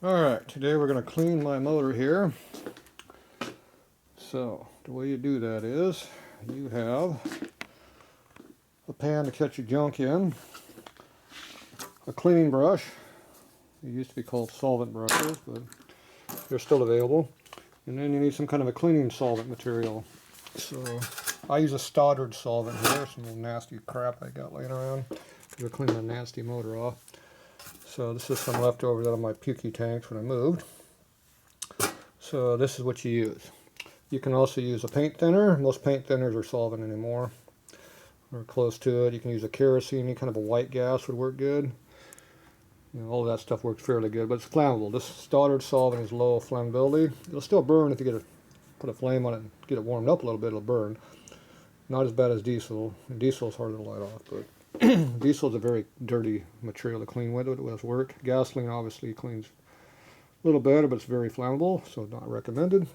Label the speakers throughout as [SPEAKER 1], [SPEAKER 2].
[SPEAKER 1] Alright, today we're going to clean my motor here. So, the way you do that is, you have a pan to catch your junk in, a cleaning brush. They used to be called solvent brushes, but they're still available. And then you need some kind of a cleaning solvent material. So, I use a Stoddard solvent here, some little nasty crap I got laying around to clean my nasty motor off. So this is some leftovers out of my pukey tanks when I moved. So this is what you use. You can also use a paint thinner. Most paint thinners are solvent anymore, or close to it. You can use a kerosene, any kind of a white gas would work good. You know, all that stuff works fairly good, but it's flammable. This Stoddard solvent is low flammability. It'll still burn if you put a flame on it and get it warmed up a little bit, it'll burn. Not as bad as diesel. Diesel is harder to light off, but diesel is a very dirty material to clean with. It does work. Gasoline obviously cleans a little better, but it's very flammable, so not recommended.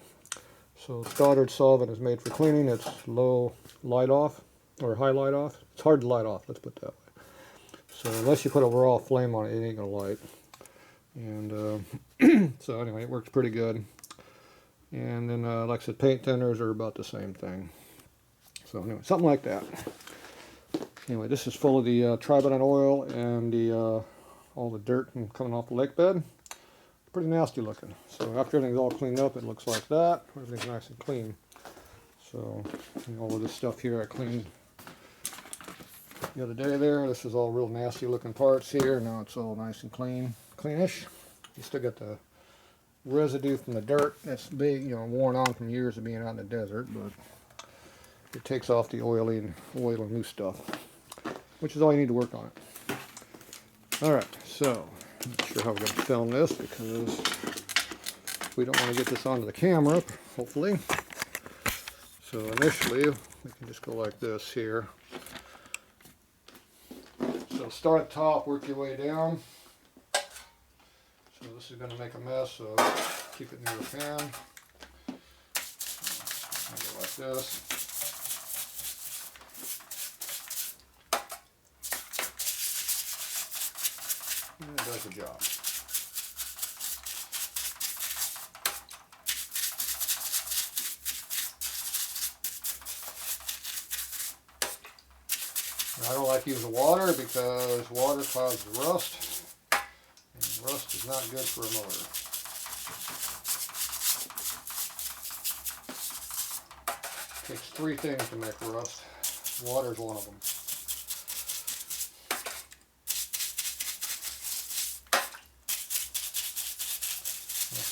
[SPEAKER 1] So Stoddard solvent is made for cleaning. It's low light off, or high light off. It's hard to light off, let's put it that way. So unless you put a raw flame on it, it ain't going to light. And so anyway, it works pretty good. And then, like I said, paint thinners are about the same thing. So anyway, something like that. Anyway, this is full of the tribonite oil and the all the dirt coming off the lake bed. Pretty nasty looking. So after everything's all cleaned up, it looks like that. Everything's nice and clean. So all of this stuff here I cleaned the other day there. This is all real nasty looking parts here. Now it's all nice and cleanish. You still got the residue from the dirt that's big, you know, worn on from years of being out in the desert, but it takes off the oil and new stuff, which is all you need to work on it. Alright, so I'm not sure how we're going to film this because we don't want to get this onto the camera, hopefully. So initially, we can just go like this here. So start at the top, work your way down. So this is going to make a mess, so keep it near the pan. Go like this. And it does the job. Now, I don't like using water because water causes rust, and rust is not good for a motor. It takes three things to make rust. Water is one of them.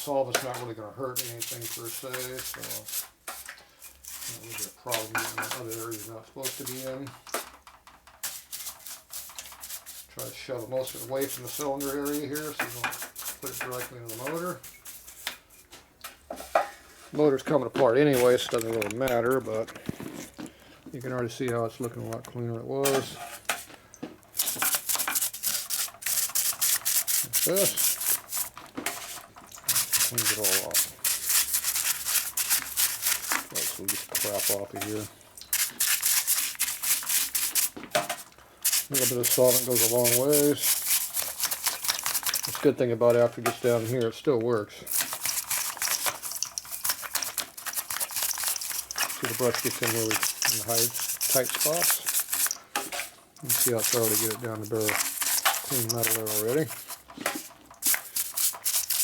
[SPEAKER 1] Solvent's not really going to hurt anything per se, so that would be a problem in other areas you're not supposed to be in. Try to shove most of it away from the cylinder area here so you don't put it directly into the motor. The motor's coming apart anyway, so it doesn't really matter, but you can already see how it's looking a lot cleaner than it was. Like this. Cleans it all off. Right, so we get the crap off of here. A little bit of solvent goes a long ways. That's a good thing about it, after it gets down here, it still works. See, the brush gets in really in the tight spots. You can see how it's already get it down the barrel. Clean metal there already.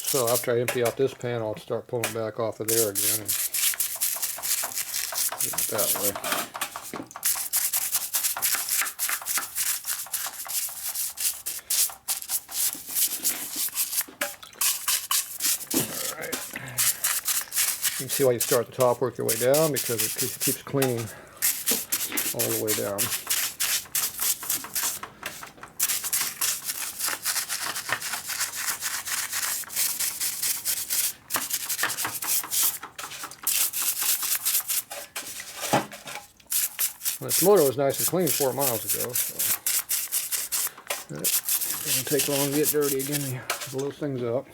[SPEAKER 1] So after I empty out this pan, I'll start pulling back off of there again and get it that way. Alright. You can see why you start at the top, work your way down, because it keeps cleaning all the way down. This motor was nice and clean 4 miles ago, so it doesn't take long to get dirty again. You blow things up.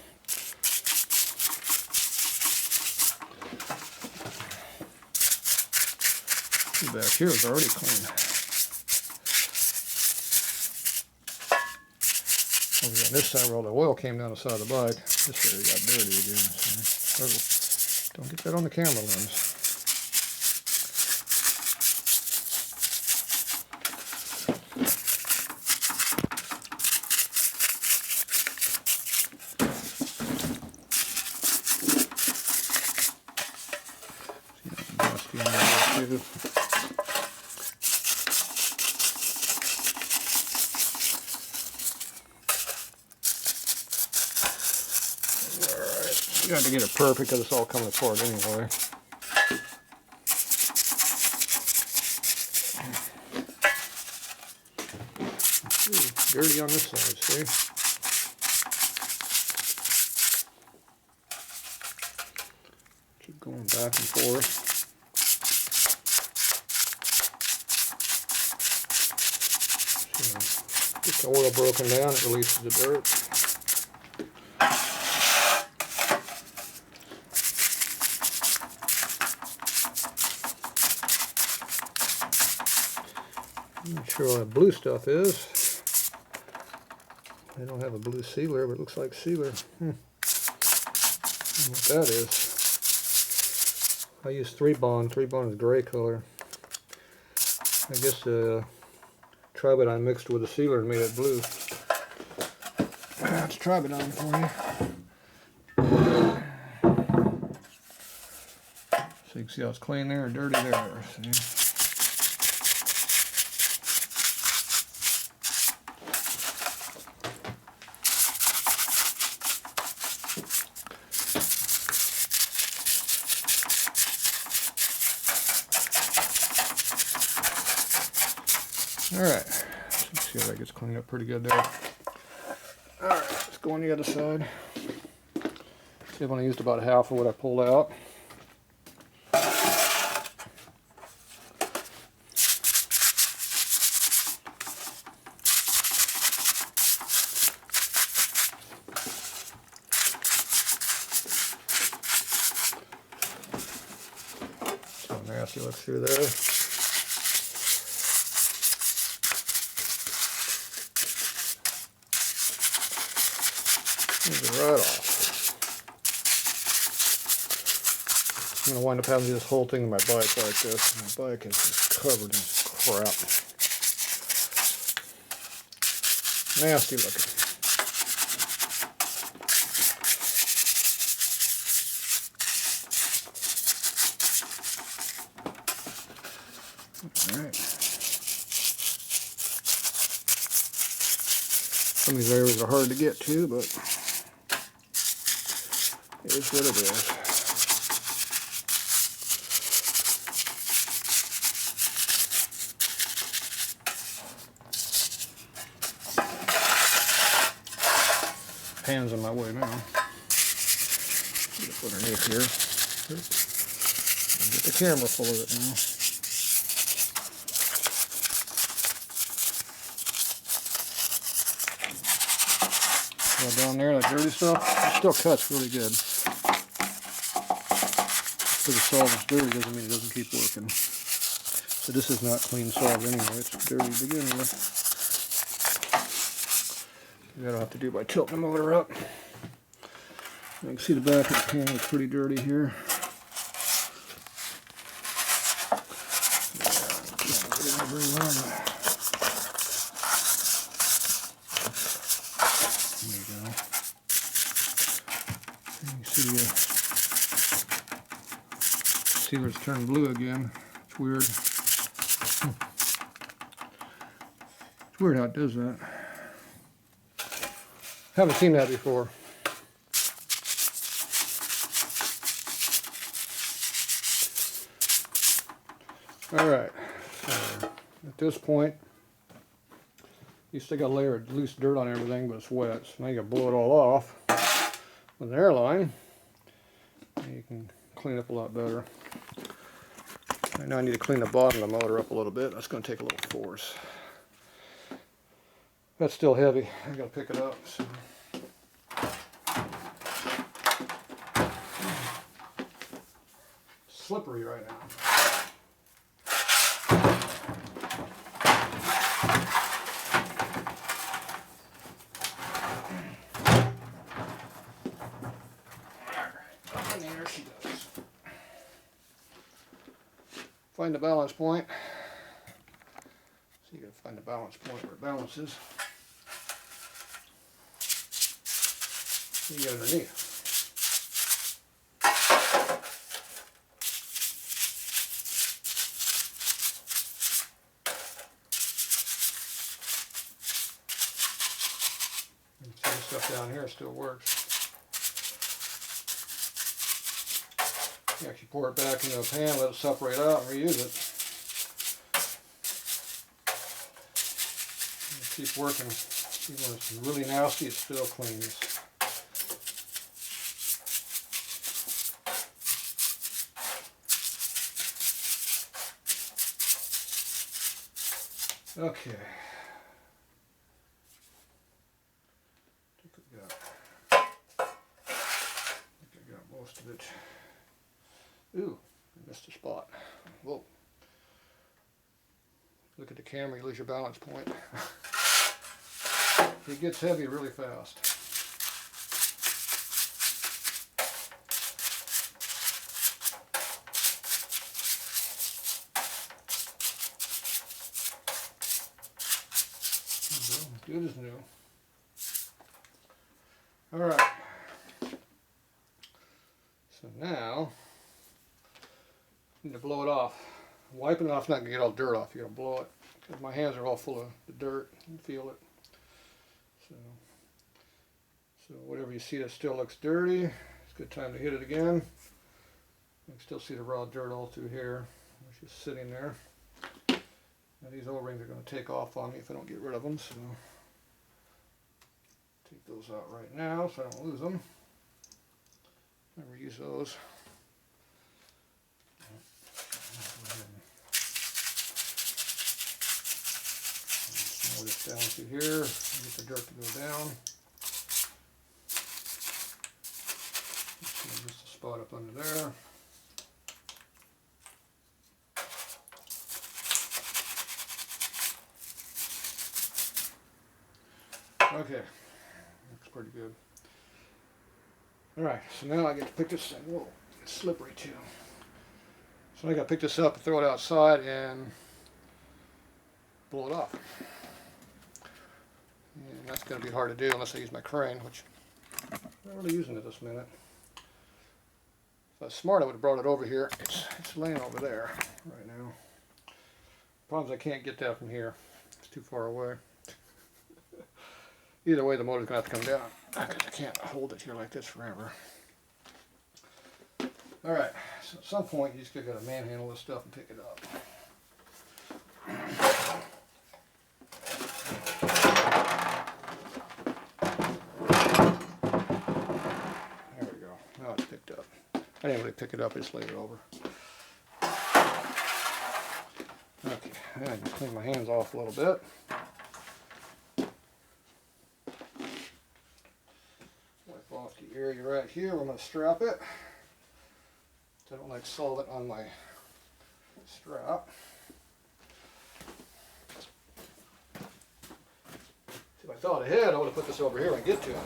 [SPEAKER 1] Back here is already clean. Over on this side where all the oil came down the side of the bike, this area got dirty again. So, don't get that on the camera lens. You got to get it perfect because it's all coming apart anyway. Ooh, dirty on this side, see? Keep going back and forth. So, get the oil broken down, it releases the dirt. I'm not sure what that blue stuff is. I don't have a blue sealer, but it looks like sealer. I don't know what that is. I use 3-bond. 3-bond is gray color. I guess the Tribodine mixed with the sealer and made it blue. That's Tribodine for you. So you can see how it's clean there and dirty there. See? Alright, let's see how that gets cleaned up pretty good there. Alright, let's go on the other side. See, I've only used about half of what I pulled out. So nasty look through there. Right off. I'm going to wind up having to do this whole thing in my bike like this. My bike is just covered in crap. Nasty looking. Alright. Some of these areas are hard to get to, but it is what it is. Pan's in my way now. Get it underneath here. Get the camera full of it now. Down there, that dirty stuff, it still cuts really good. Because the solvent's dirty doesn't mean it doesn't keep working. So this is not clean solvent anyway, it's dirty to begin with. That I'll have to do by tilting the motor up. You can see the back of the pan is pretty dirty here. Can't get it very well. There you go. And you see the sealer's turned blue again. It's weird. It's weird how it does that. Haven't seen that before. Alright, so at this point, you still got a layer of loose dirt on everything, but it's wet. So now you gotta blow it all off with an airline. And you can clean up a lot better. Right now I need to clean the bottom of the motor up a little bit. That's going to take a little force. That's still heavy. I gotta pick it up. So. Slippery right now. And there she goes. Find the balance point. So you gotta find the balance point where it balances. You get underneath. And see the stuff down here still works. You actually pour it back into a pan, let it separate out, and reuse it. And keep working. Even when it's really nasty, it still cleans. Okay. I think I got most of it. Ooh, I missed a spot. Whoa. Look at the camera, you lose your balance point. It gets heavy really fast. Good as new. Alright. So now, you need to blow it off. Wiping it off is not going to get all dirt off. You're going to blow it. Because my hands are all full of the dirt. You can feel it. So whatever you see that still looks dirty, it's a good time to hit it again. You can still see the raw dirt all through here. It's just sitting there. Now these O-rings are going to take off on me if I don't get rid of them. So take those out right now so I don't lose them. Never use those. Slow this down through here, get the dirt to go down. Just a spot up under there. Okay, looks pretty good. Alright, so now I get to pick this thing. Whoa, it's slippery too. So I got to pick this up and throw it outside and blow it off. And that's going to be hard to do unless I use my crane, which I'm not really using it this minute. If I was smart, I would have brought it over here. It's laying over there right now. Problem is I can't get that from here. It's too far away. Either way, the motor's going to have to come down. I can't hold it here like this forever. Alright, so at some point you just got to manhandle this stuff and pick it up. There we go. Now it's picked up. I didn't really pick it up, I just laid it over. Okay, I can clean my hands off a little bit. Wipe off the area right here where I'm going to strap it. I don't like solvent on my strap. If I thought ahead, I would have put this over here when I get to it.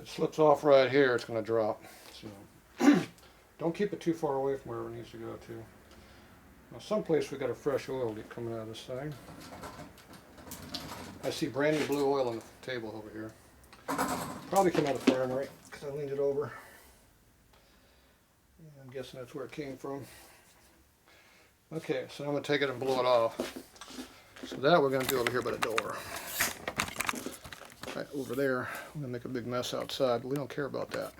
[SPEAKER 1] Slips off right here, it's going to drop. So don't keep it too far away from where it needs to go to. Now someplace we got a fresh oil leak coming out of this thing. I see brand new blue oil on the table over here. Probably came out of the armory because I leaned it over. And I'm guessing that's where it came from. Okay, so I'm going to take it and blow it off. So that we're going to do over here by the door. right over there. We're going to make a big mess outside, but we don't care about that.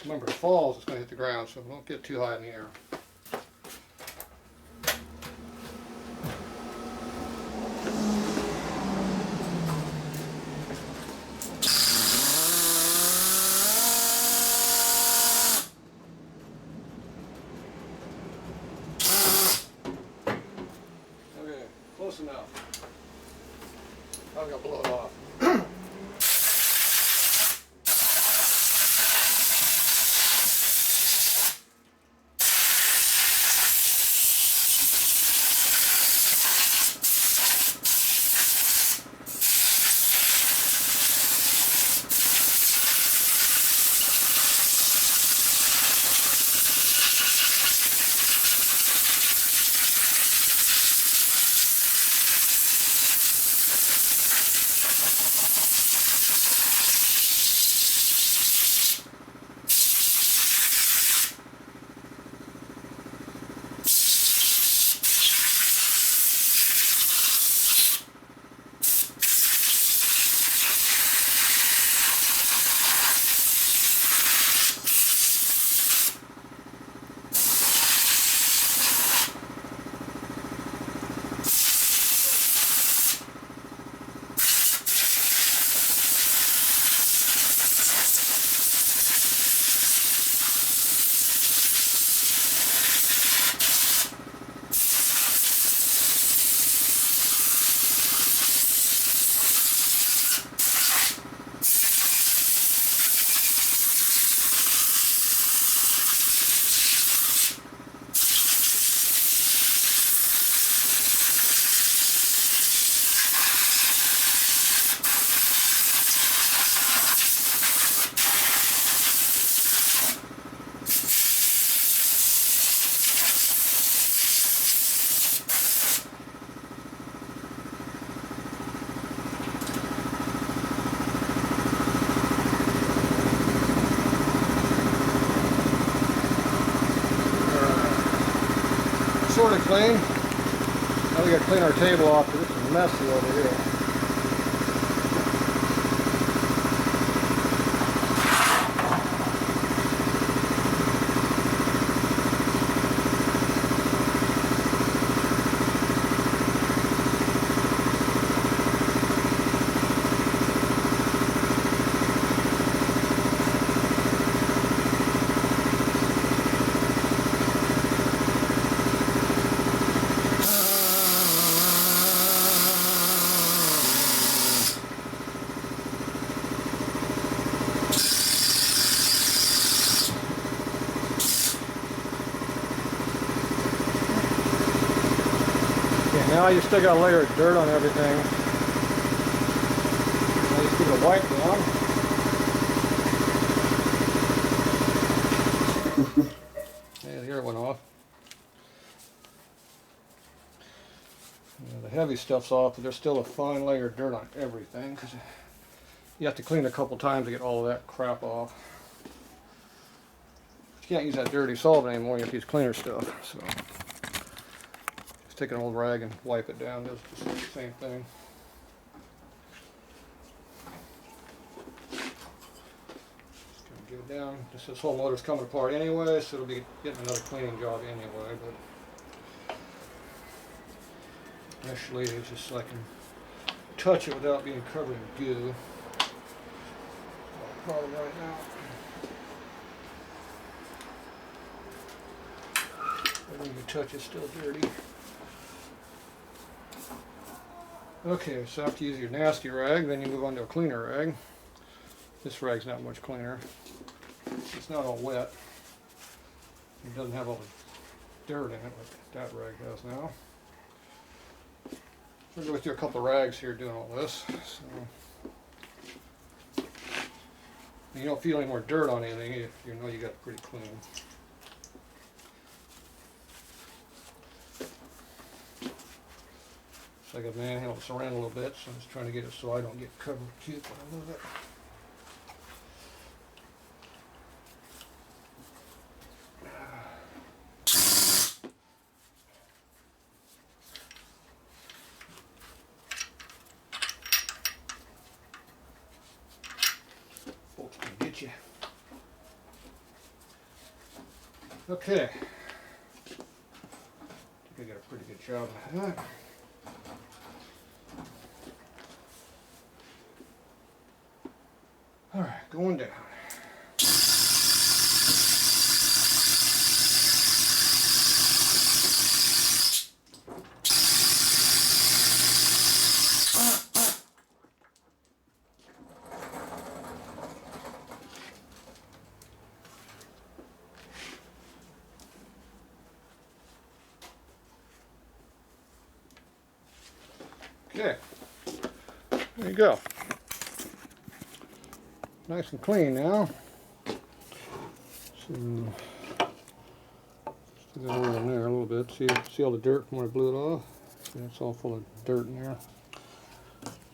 [SPEAKER 1] Remember, if it falls, it's going to hit the ground, so don't get too high in the air. Okay, close enough. I'm going to blow it off. Sort of clean. Now we got to clean our table off because it's messy over here. Now you still got a layer of dirt on everything. Now you just give it a wipe down. Yeah, here it went off. The heavy stuff's off, but there's still a fine layer of dirt on everything because you have to clean it a couple times to get all of that crap off. But you can't use that dirty solvent anymore. You have to use cleaner stuff. So. Take an old rag and wipe it down. Does just the same thing. Just gonna give it down. This whole motor's coming apart anyway, so it'll be getting another cleaning job anyway. But initially, it's just so I can touch it without being covered in goo. Probably right now. Everything you touch is still dirty. Okay, so after you use your nasty rag, then you move on to a cleaner rag. This rag's not much cleaner. It's not all wet. It doesn't have all the dirt in it like that rag has now. So we'll go through a couple of rags here doing all this. So you don't feel any more dirt on anything if you know you got it pretty clean. I got manhandle this around a little bit, so I'm just trying to get it so I don't get covered with puke when I move it. get you. Okay. I think I got a pretty good job of that. Alright, going down. Okay, there you go. Nice and clean now. So, still got oil in there a little bit. See all the dirt from when I blew it off? See, it's all full of dirt in there.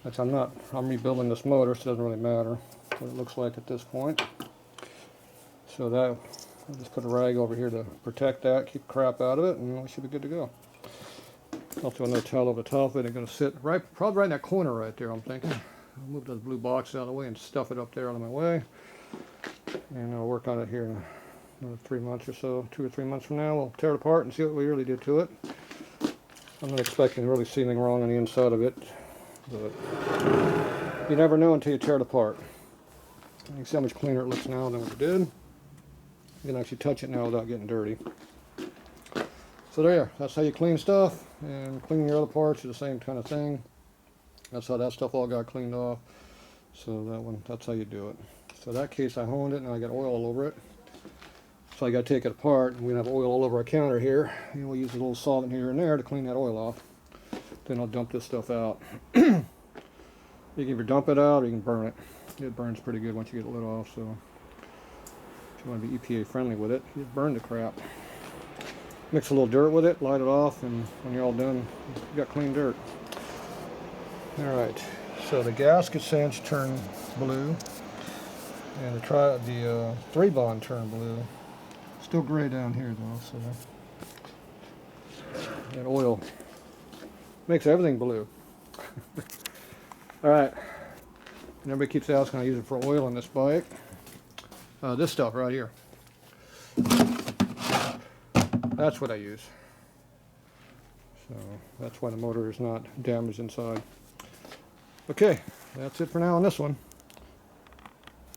[SPEAKER 1] Which I'm rebuilding this motor, so it doesn't really matter what it looks like at this point. So that, I'll just put a rag over here to protect that, keep crap out of it, and we should be good to go. I'll throw another towel over the top of it. It's going to sit probably right in that corner right there, I'm thinking. I'll move those blue boxes out of the way and stuff it up there out of my way. And I'll work on it here in another 3 months or so. 2 or 3 months from now, we'll tear it apart and see what we really did to it. I'm not expecting to really see anything wrong on the inside of it, but you never know until you tear it apart. You can see how much cleaner it looks now than what it did. You can actually touch it now without getting dirty. So there, that's how you clean stuff, and cleaning your other parts is the same kind of thing. That's how that stuff all got cleaned off. So that's how you do it. So that case I honed it, and I got oil all over it. So I got to take it apart, and we have oil all over our counter here. And we'll use a little solvent here and there to clean that oil off. Then I'll dump this stuff out. You can either dump it out or you can burn it. It burns pretty good once you get the lid off, so if you want to be EPA friendly with it, you burn the crap. Mix a little dirt with it, light it off, and when you're all done, you've got clean dirt. Alright, so the gasket cinch turned blue, and the 3-bond turned blue. Still gray down here though, so that oil makes everything blue. Alright, and everybody keeps asking I use it for oil on this bike. This stuff right here. That's what I use. So that's why the motor is not damaged inside. Okay, that's it for now on this one.